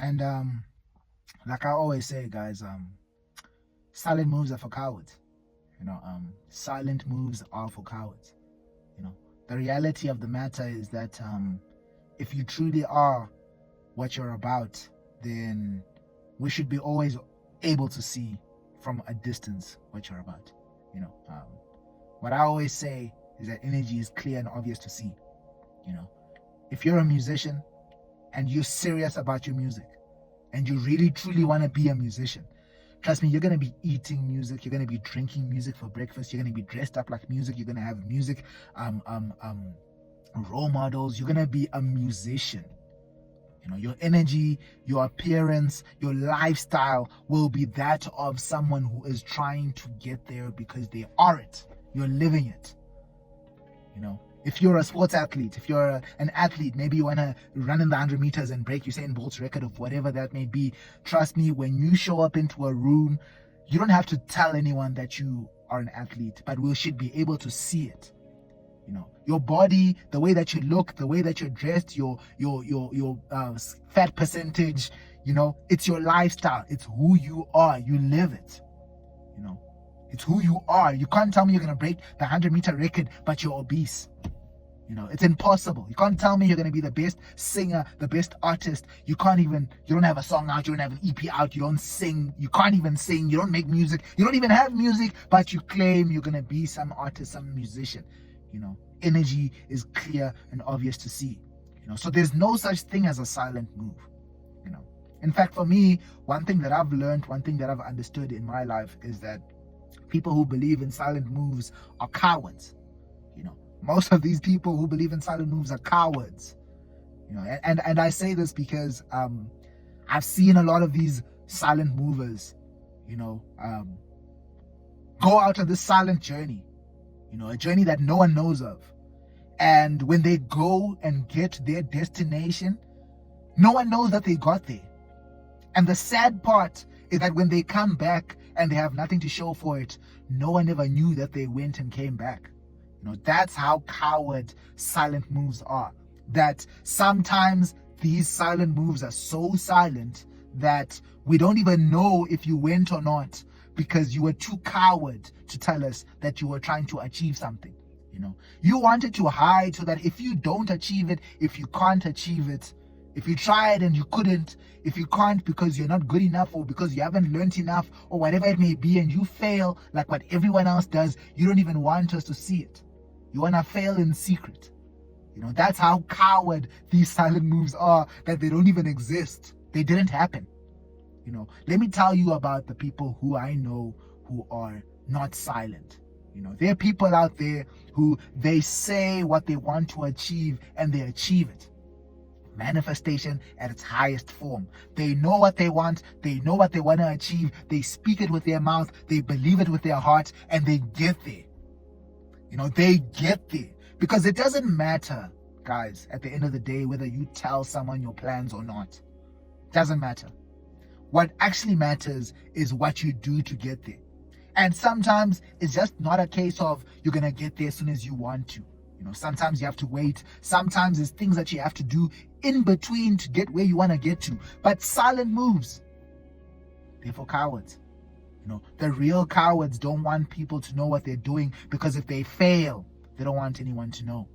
And like I always say, guys, silent moves are for cowards. Silent moves are for cowards. The reality of the matter is that if you truly are what you're about, then we should be always able to see from a distance what you're about. What I always say is that energy is clear and obvious to see. If you're a musician and you're serious about your music and you really truly want to be a musician, trust me, you're going to be eating music, you're going to be drinking music for breakfast, you're going to be dressed up like music, you're going to have music role models, you're going to be a musician. Your energy, your appearance, your lifestyle will be that of someone who is trying to get there because they are it. You're living it. If you're a sports athlete, if you're an athlete, maybe you want to run in the 100 meters and break Usain Bolt's record of whatever that may be. Trust me, when you show up into a room, you don't have to tell anyone that you are an athlete, but we should be able to see it. Your body, the way that you look, the way that you're dressed, your fat percentage, it's your lifestyle. It's who you are. You live it. It's who you are. You can't tell me you're going to break the 100-meter record, but you're obese. It's impossible. You can't tell me you're going to be the best singer, the best artist. You don't have a song out, you don't have an EP out, you don't sing, you can't even sing, you don't make music, you don't even have music, but you claim you're going to be some artist, some musician. Energy is clear and obvious to see. So there's no such thing as a silent move. In fact, for me, one thing that I've learned, one thing that I've understood in my life is that people who believe in silent moves are cowards. Most of these people who believe in silent moves are cowards. And I say this because I've seen a lot of these silent movers, go out on this silent journey, a journey that no one knows of. And when they go and get their destination, no one knows that they got there. And the sad part is that when they come back and they have nothing to show for it, no one ever knew that they went and came back. That's how coward silent moves are. That sometimes these silent moves are so silent that we don't even know if you went or not, because you were too coward to tell us that you were trying to achieve something. You wanted to hide so that if you don't achieve it, if you can't achieve it, if you tried and you couldn't, if you can't because you're not good enough or because you haven't learned enough or whatever it may be, and you fail like what everyone else does, you don't even want us to see it. You want to fail in secret. That's how coward these silent moves are, that they don't even exist. They didn't happen. Let me tell you about the people who I know who are not silent. There are people out there who they say what they want to achieve and they achieve it. Manifestation at its highest form. They know what they want. They know what they want to achieve. They speak it with their mouth. They believe it with their heart, and they get there. They get there. Because it doesn't matter, guys, at the end of the day, whether you tell someone your plans or not. It doesn't matter. What actually matters is what you do to get there. And sometimes it's just not a case of you're going to get there as soon as you want to. Sometimes you have to wait. Sometimes there's things that you have to do in between to get where you want to get to. But silent moves, they're for cowards. The real cowards don't want people to know what they're doing, because if they fail, they don't want anyone to know.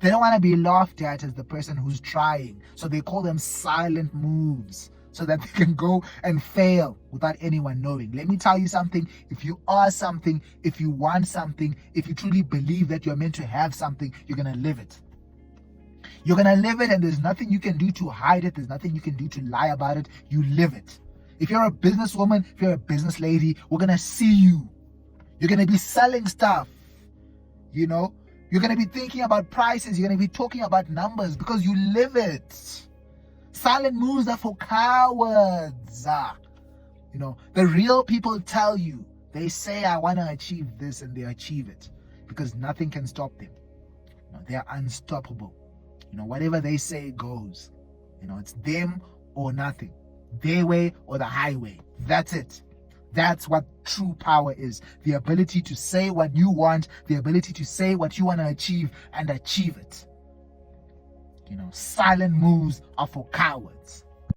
They don't want to be laughed at as the person who's trying. So they call them silent moves, so that they can go and fail without anyone knowing. Let me tell you something. If you are something, if you want something, if you truly believe that you're meant to have something, you're going to live it. You're going to live it, and there's nothing you can do to hide it. There's nothing you can do to lie about it. You live it. If you're a businesswoman, if you're a business lady, we're going to see you. You're going to be selling stuff. You're going to be thinking about prices. You're going to be talking about numbers because you live it. Silent moves are for cowards. The real people tell you. They say, I want to achieve this, and they achieve it because nothing can stop them. They're unstoppable. Whatever they say goes. It's them or nothing. Their way or the highway. That's it. That's what true power is. The ability to say what you want, the ability to say what you want to achieve and achieve it. Silent moves are for cowards.